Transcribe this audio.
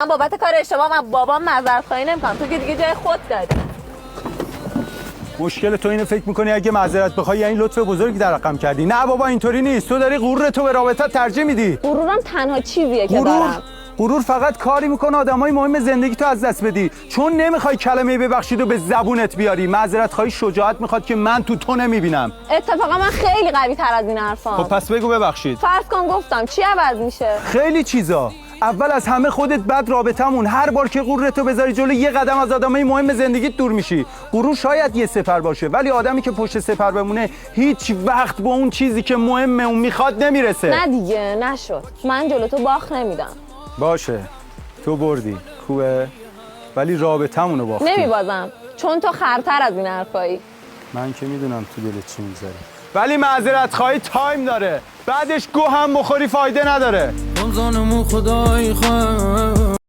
من بابت کار اشتباه من بابام معذرت خواهی نمی‌کنم. تو که دیگه جای خود دادی. مشکل تو اینو فکر میکنی اگه معذرت بخوای یعنی لطف بزرگی در رقم کردی. نه بابا اینطوری نیست. تو داری غرور تو به رابطه ترجیح میدی. غرورم تنها چیزیه که دارم. غرور فقط کاری میکنه آدمای مهم زندگی تو از دست بدی، چون نمیخوای کلمه ببخشید و به زبونت بیاری. معذرت خواهی شجاعت میخواد که من تو نمیبینم. اتفاقا من خیلی قوی تر از این حرفام. خب پس بگو ببخشید. فرض کن گفتم چی عوض میشه؟ خیلی چیزا. اول از همه خودت، بعد رابطمون. هر بار که غرورتو بذاری جلو یه قدم از آدمای مهم زندگیت دور میشی. غرور شاید یه سپر باشه، ولی آدمی که پشت سپر بمونه هیچ وقت به اون چیزی که مهمه اون میخواد نمیرسه. نه دیگه نشد. من جلو تو باخت نمیدم. باشه تو بردی خوبه، ولی رابطمونو باختی. نمیبازم چون تو خرتر از این حرفایی. من که میدونم تو دلت چی میذاری، ولی معذرت خواهی تایم داره، بعدش گو هم بخوری فایده نداره. خدای خواهد